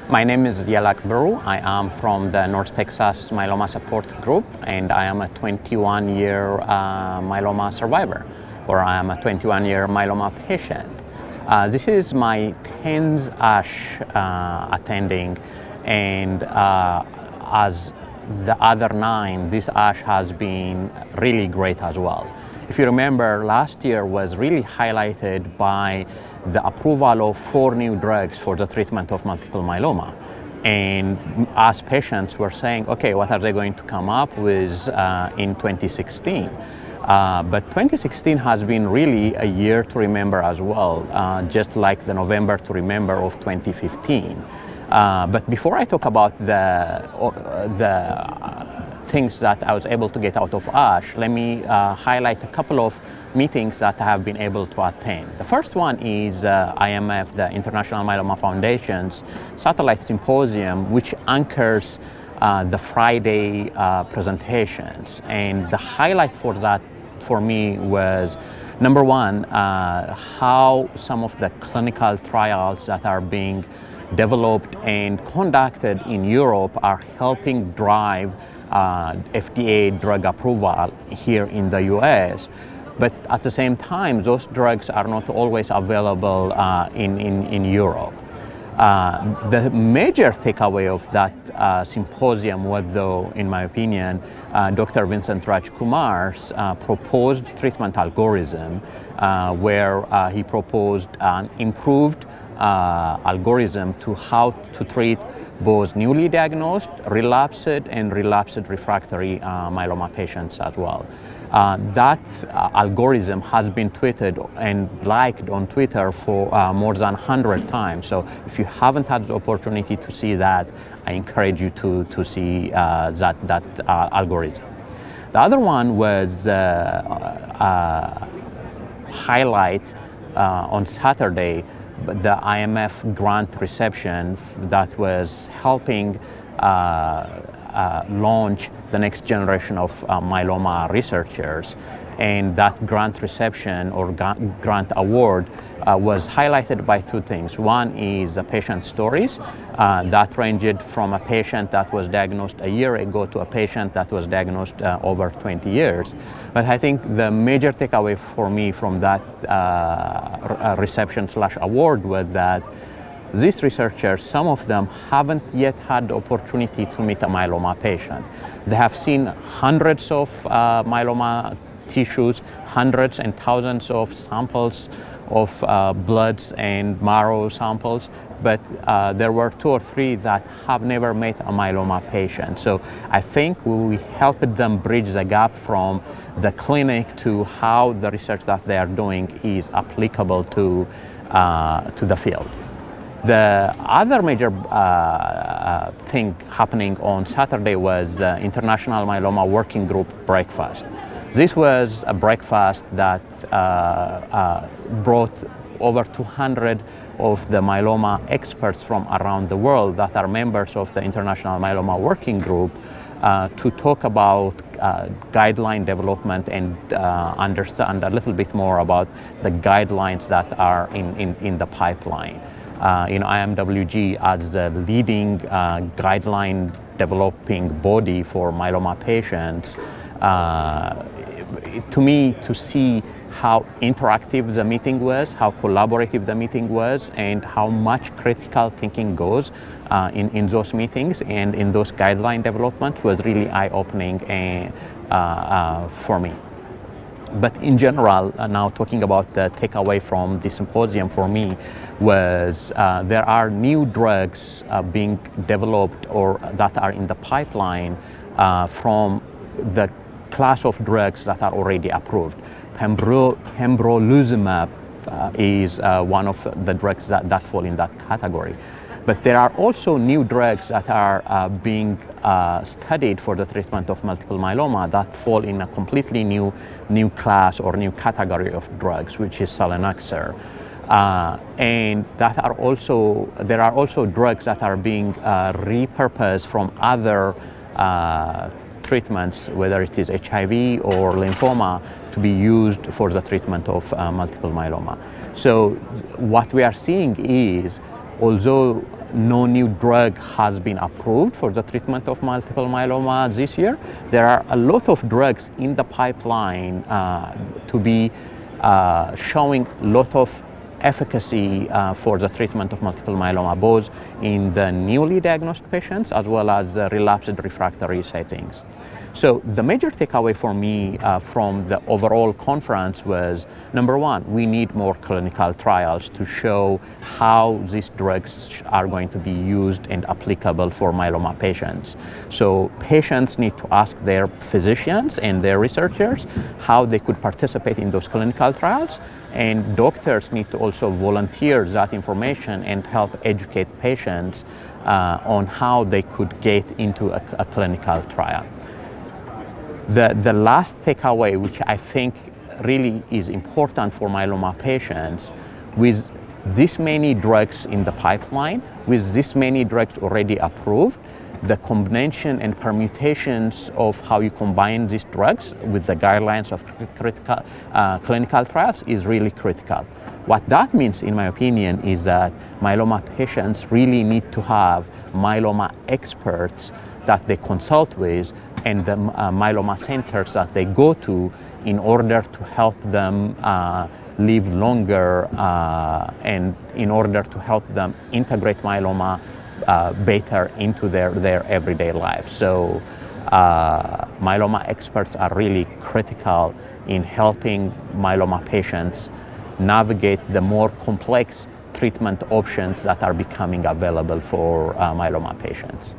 My name is Yelak Biru. I am from the North Texas Myeloma Support Group, and I am a 21-year myeloma survivor, or I am a 21-year myeloma patient. This is my 10th ASH attending, and as the other 9, this ASH has been really great as well. If you remember, last year was really highlighted by the approval of 4 new drugs for the treatment of multiple myeloma. And as patients were saying, okay, what are they going to come up with in 2016? But 2016 has been really a year to remember as well, just like the November to remember of 2015. But before I talk about the things that I was able to get out of ASH, let me highlight a couple of meetings that I have been able to attend. The first one is IMF, the International Myeloma Foundation's Satellite Symposium, which anchors the Friday presentations. And the highlight for that for me was, number one, how some of the clinical trials that are being developed and conducted in Europe are helping drive FDA drug approval here in the US. But at the same time, those drugs are not always available in Europe. The major takeaway of that symposium was, though, in my opinion, Dr. Vincent Rajkumar's proposed treatment algorithm, where he proposed an improved algorithm to how to treat both newly diagnosed, relapsed, and relapsed refractory myeloma patients as well. That algorithm has been tweeted and liked on Twitter for more than 100 times. So if you haven't had the opportunity to see that, I encourage you to see that algorithm. The other one was highlight on Saturday, the IMF grant reception that was helping launch the next generation of myeloma researchers. And that grant reception or grant award was highlighted by 2 things. One is the patient stories that ranged from a patient that was diagnosed a year ago to a patient that was diagnosed over 20 years. But I think the major takeaway for me from that reception/award was that these researchers, some of them haven't yet had the opportunity to meet a myeloma patient. They have seen hundreds of myeloma tissues, hundreds and thousands of samples of bloods and marrow samples, but there were 2 or 3 that have never met a myeloma patient. So I think we helped them bridge the gap from the clinic to how the research that they are doing is applicable to the field. The other major thing happening on Saturday was the International Myeloma Working Group breakfast. This was a breakfast that brought over 200 of the myeloma experts from around the world that are members of the International Myeloma Working Group to talk about guideline development and understand a little bit more about the guidelines that are in the pipeline. IMWG, as the leading guideline developing body for myeloma patients, to me, to see how interactive the meeting was, how collaborative the meeting was, and how much critical thinking goes in those meetings and in those guideline development was really eye-opening for me. But in general, now talking about the takeaway from the symposium for me was there are new drugs being developed or that are in the pipeline from the class of drugs that are already approved. Pembrolizumab is one of the drugs that fall in that category. But there are also new drugs that are being studied for the treatment of multiple myeloma that fall in a completely new class or new category of drugs, which is selinexor. And there are also drugs that are being repurposed from other treatments, whether it is HIV or lymphoma, to be used for the treatment of multiple myeloma. So what we are seeing is, although no new drug has been approved for the treatment of multiple myeloma this year. There are a lot of drugs in the pipeline to be showing a lot of efficacy for the treatment of multiple myeloma, both in the newly diagnosed patients as well as the relapsed refractory settings. So the major takeaway for me from the overall conference was, number one, we need more clinical trials to show how these drugs are going to be used and applicable for myeloma patients. So patients need to ask their physicians and their researchers how they could participate in those clinical trials, and doctors need to also volunteer that information and help educate patients on how they could get into a clinical trial. The last takeaway, which I think really is important for myeloma patients, with this many drugs in the pipeline, with this many drugs already approved, the combination and permutations of how you combine these drugs with the guidelines of clinical trials is really critical. What that means, in my opinion, is that myeloma patients really need to have myeloma experts that they consult with and the myeloma centers that they go to in order to help them live longer and in order to help them integrate myeloma better into their everyday life. So myeloma experts are really critical in helping myeloma patients navigate the more complex treatment options that are becoming available for myeloma patients.